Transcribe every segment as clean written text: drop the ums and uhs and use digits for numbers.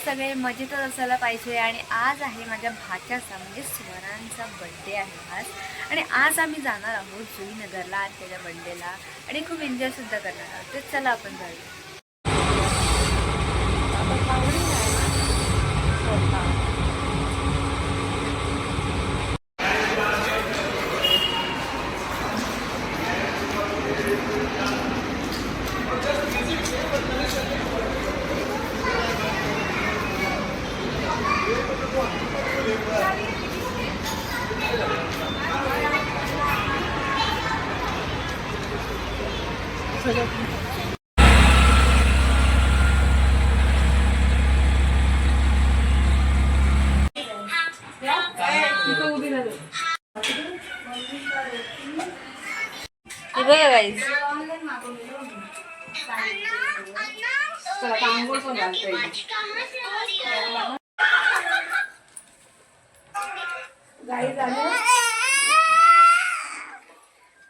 सगळे मजेतच असायला पाहिजे. आणि आज आहे माझ्या भाच्याचा म्हणजे स्वरांचा बर्थडे आहे आज. आणि आज आम्ही जाणार आहोत जुईनगरला आज त्याच्या बर्थडेला आणि खूप एन्जॉय सुद्धा करणार आहोत. तर चला आपण जाऊया.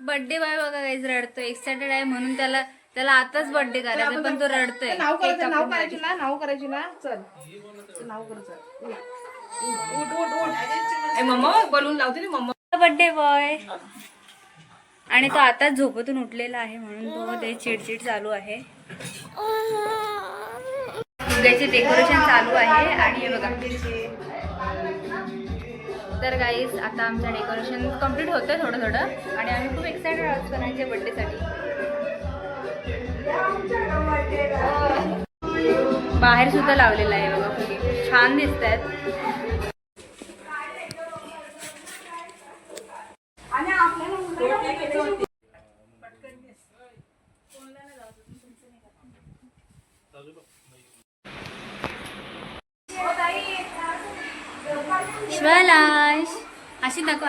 बर्थडे बॉय बघा गाईज रडतोय. एक्साइटेड आहे म्हणून त्याला आताच बर्थडे करायचा पण तो रडतोय. नाव करायची ना चल नाव कर चल. मम्मा बोलून लावते ना मम्मा. Birthday boy. आणि तो आताच झोपेतून उठलेला आहे म्हणून तो ते चिडचिड चालू आहे. फुग्याचे डेकोरेशन चालू आहे आणि हे बघा. तर गाईज आता आमचं डेकोरेशन कम्प्लीट होतंय थोडं आणि आम्ही खूप एक्सायटेड आहोत स्वरांच्या बर्थडेसाठी. बाहेर सुद्धा लावलेला आहे बघा फुगे छान दिसत आहेत. शिवालाश हसी दाखव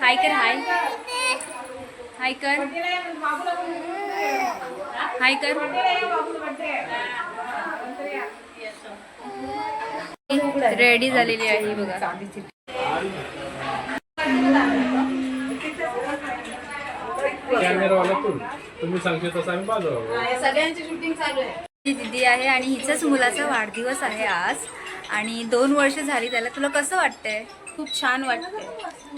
हाय कर. हाय कर. रेडी झालेली आहे बघा. तुम्ही सांगते तसं आम्ही बाजूला. सगळ्यांची शूटिंग चालू आहे. दीदी आहे आणि हिचाच मुलाचा वाढदिवस आहे आज आणि 2 वर्ष झाली त्याला. तुला कसं वाटतंय? खूप छान वाटते.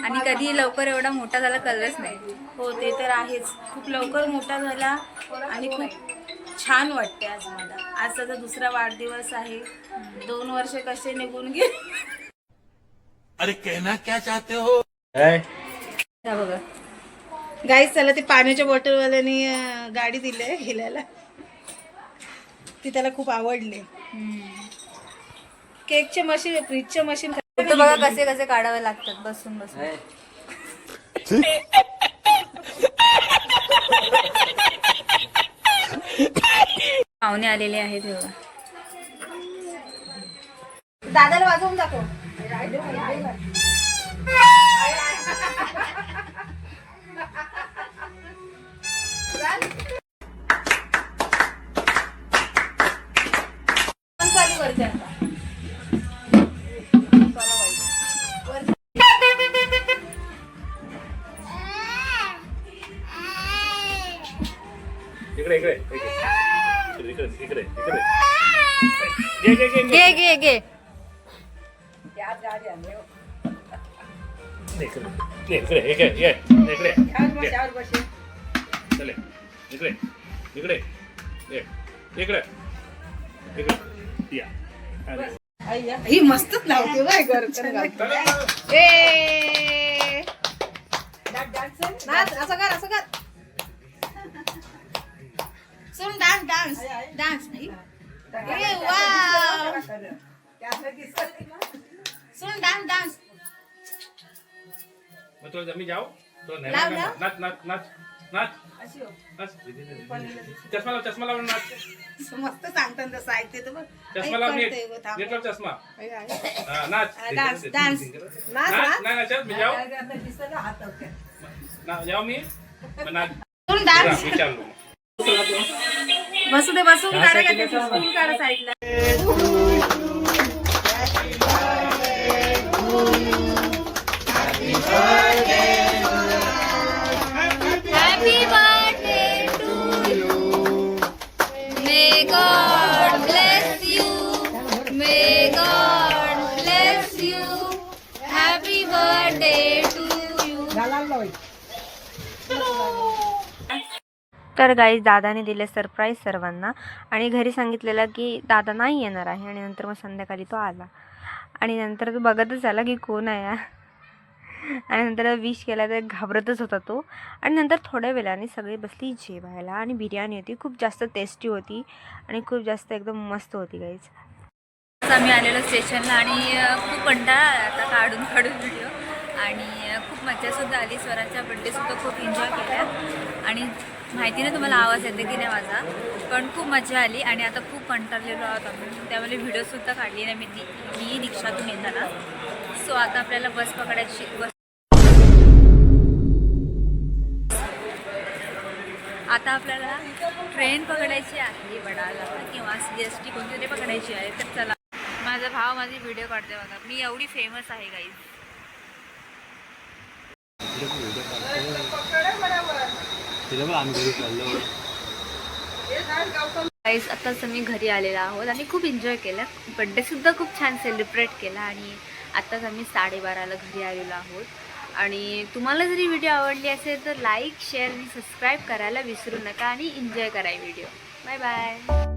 आणि कधी लवकर एवढा मोठा झाला कळलंच नाही. हो ते तर आहेच. खूप लवकर मोठा झाला आणि खूप छान वाटते आज मला. आज त्याचा दुसरा वाढदिवस आहे. 2 वर्ष कसे निघून गेले. अरे कहना क्या चाहते हो? बघा गाईस त्याला ते पाण्याच्या बॉटलवाल्यानी गाडी दिली आहे हिलायला. ती त्याला खूप आवडली. केकचे मशीन फ्रीजचे मशीन फोटो बघा कसे कसे काढावे लागतात बसून. पाहुणे आलेले आहेत तेव्हा. दादाला वाजवून दाखव. चालू करते आता. इकडे घे. ही मस्तच लावते बाय घर. असं कर. सुन डान्स. सुन डान्स. मी जाऊ नाच. चष्मा लावून नाच. मस्त सांगतात तसं ऐकते तर बघ. चष्मा लाव. चष्मा नाच. डान्स. मी जाऊ मी डान्स. विचारलो. बसून काढा साईडला. Happy birthday to you. तर गाईज दादाने दिले सरप्राईज सर्वांना आणि घरी सांगितलेलं की दादा नाही येणार आहे आणि नंतर मग संध्याकाळी तो आला आणि नंतर तो बघतच आला की कोण आहे आणि नंतर विश केला तर घाबरतच होता तो आणि नंतर थोड्या वेळाने सगळे बसली जेवायला आणि बिर्याणी होती खूप जास्त टेस्टी होती आणि खूप जास्त एकदम मस्त होती गाईज. आम्ही आलेलो स्टेशनला आणि खूप कंटाळा आला आता काढून व्हिडिओ आणि खूप मज्जासुद्धा आली. स्वरांचा बड्डेसुद्धा खूप एन्जॉय केला आणि माहिती नाही तुम्हाला आवाज येते की नाही माझा, पण खूप मजा आली आणि आता खूप कंटाळलेलो आहोत आम्ही, त्यामुळे व्हिडिओसुद्धा काढली नाही मी रिक्षातून येताना. सो आता आपल्याला बस पकडायची आता आपल्याला ट्रेन पकडायची आहे वडाला किंवा CST कोणती पकडायची आहे. तर चला, माझा भाव माझी व्हिडिओ काढते बघा, मी एवढी फेमस आहे गाईज. गाईज आताच आम्ही घरी आलेलो आहोत आणि खूप एन्जॉय केलं, बड्डेसुद्धा खूप छान सेलिब्रेट केला आणि आत्ताच आम्ही 12:30ला घरी आलेलो आहोत. आणि तुम्हाला जरी व्हिडिओ आवडली असेल तर लाईक शेअर आणि सबस्क्राईब करायला विसरू नका आणि एन्जॉय करा व्हिडिओ. Bye bye.